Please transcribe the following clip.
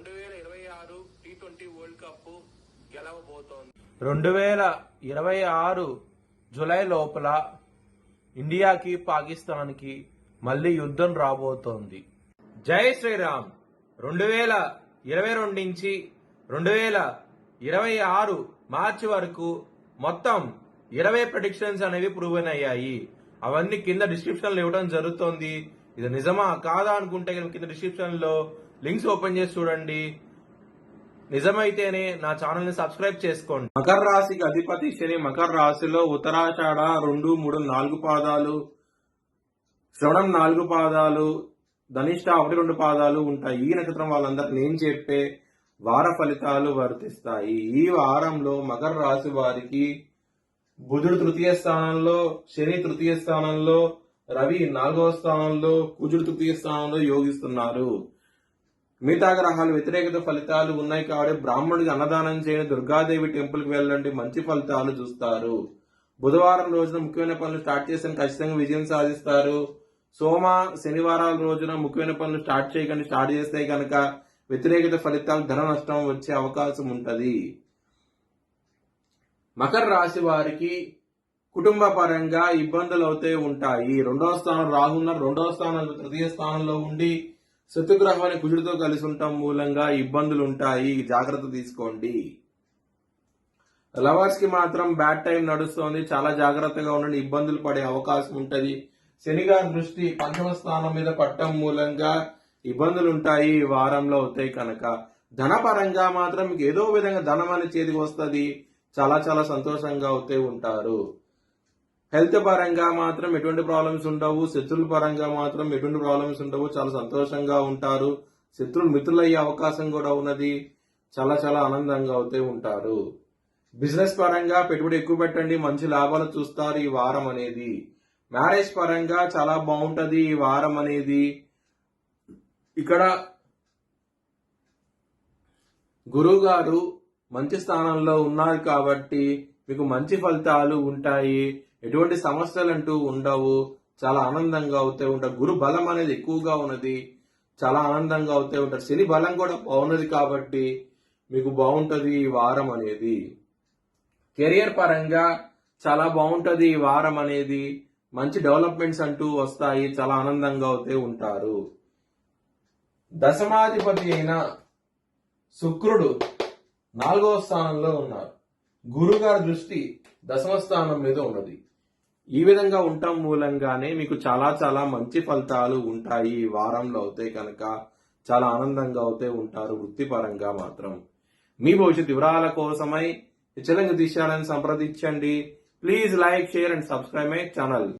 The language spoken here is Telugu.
2026 T20 వరల్డ్ కప్ గెలవబోతోంది. 2026 జూలై లోపల ఇండియాకి పాకిస్తాన్కి మళ్ళీ యుద్ధం రాబోతోంది. జై శ్రీరామ్. 2022 నుంచి 2026 మార్చి వరకు మొత్తం 20 ప్రెడిక్షన్స్ అనేవి ప్రూవెన్ అయ్యాయి. అవన్నీ కింద డిస్క్రిప్షన్ లో ఇవ్వడం జరుగుతోంది. ఇది నిజమా కాదా అనుకుంటే కింద డిస్క్రిప్షన్ లో లింక్స్ ఓపెన్ చేసి చూడండి. నిజమైతేనే నా ఛానల్ ని సబ్స్క్రైబ్ చేసుకోండి. మకర రాశికి అధిపతి శని మకర రాశిలో ఉత్తరాషాఢ 2, 3, 4 పాదాలు, శ్రవణం 4 పాదాలు, ధనిష్ట 1, 2 పాదాలు ఉంటాయి. ఈ నక్షత్రం వాళ్ళందరికీ నేను చెప్పే వార ఫలితాలు వర్తిస్తాయి. ఈ వారంలో మకర రాశి వారికి బుధుడు తృతీయ స్థానంలో, శని తృతీయ స్థానంలో, రవి 4వ స్థానంలో, కుజుడు తృతీయ స్థానంలో యోగిస్తున్నారు. మిగతా గ్రహాలు వ్యతిరేకత ఫలితాలు ఉన్నాయి కాబట్టి బ్రాహ్మణుడికి అన్నదానం చేయండి, దుర్గాదేవి టెంపుల్ కి వెళ్ళండి, మంచి ఫలితాలు చూస్తారు. బుధవారం రోజున ముఖ్యమైన పనులు స్టార్ట్ చేసిన ఖచ్చితంగా విజయం సాధిస్తారు. సోమ శనివారాల రోజున ముఖ్యమైన పనులు స్టార్ట్ చేయకండి. స్టార్ట్ చేస్తే కనుక వ్యతిరేకత ఫలితాలు, ధన నష్టం వచ్చే అవకాశం ఉంటది. మకర రాశి వారికి కుటుంబ పరంగా ఇబ్బందులు అవుతూ ఉంటాయి. 2వ స్థానం రాహున్నారు. 2వ స్థానంలో తృతీయ స్థానంలో ఉండి శత్రుగ్రహం అనే కుజుడితో కలిసి ఉండటం మూలంగా ఇబ్బందులు ఉంటాయి. జాగ్రత్త తీసుకోండి. లవర్స్ కి మాత్రం బ్యాడ్ టైం నడుస్తోంది. చాలా జాగ్రత్తగా ఉండండి. ఇబ్బందులు పడే అవకాశం ఉంటది. శని గారి దృష్టి 5వ స్థానం మీద పట్టడం మూలంగా ఇబ్బందులు ఉంటాయి. ఈ వారంలో అవుతాయి కనుక ధనపరంగా మాత్రం మీకు ఏదో విధంగా ధనం అనే చేతికి వస్తుంది. చాలా చాలా సంతోషంగా అవుతూ ఉంటారు. హెల్త్ పరంగా మాత్రం ఎటువంటి ప్రాబ్లమ్స్ ఉండవు. శత్రువుల పరంగా మాత్రం ఎటువంటి ప్రాబ్లమ్స్ ఉండవు. చాలా సంతోషంగా ఉంటారు. శత్రువులు మిత్రులయ్యే అవకాశం కూడా ఉన్నది. చాలా చాలా ఆనందంగా అవుతూ ఉంటారు. బిజినెస్ పరంగా పెట్టుబడి ఎక్కువ పెట్టండి, మంచి లాభాలు చూస్తారు ఈ వారం అనేది. మ్యారేజ్ పరంగా చాలా బాగుంటది ఈ వారం అనేది. ఇక్కడ గురువు గారు మంచి స్థానంలో ఉన్నారు కాబట్టి మీకు మంచి ఫలితాలు ఉంటాయి. ఎటువంటి సమస్యలు అంటూ ఉండవు. చాలా ఆనందంగా అవుతూ ఉంటారు. గురు బలం అనేది ఎక్కువగా ఉన్నది. చాలా ఆనందంగా అవుతూ ఉంటారు. శని బలం కూడా బాగున్నది కాబట్టి మీకు బాగుంటది ఈ వారం అనేది. కెరియర్ పరంగా చాలా బాగుంటది ఈ వారం అనేది. మంచి డెవలప్మెంట్స్ అంటూ వస్తాయి. చాలా ఆనందంగా అవుతూ ఉంటారు. దశమాధిపతి అయిన శుక్రుడు 4వ స్థానంలో ఉన్నారు. గురుగారి దృష్టి 10వ స్థానం మీద ఉన్నది. ఈ విధంగా ఉండటం మూలంగానే మీకు చాలా చాలా మంచి ఫలితాలు ఉంటాయి. ఈ వారంలో అవుతాయి కనుక చాలా ఆనందంగా అవుతూ ఉంటారు. వృత్తిపరంగా మాత్రం మీ భవిష్యత్ వివరాల కోసమై ఛానల్ సంప్రదించండి. Please like, share and subscribe my channel.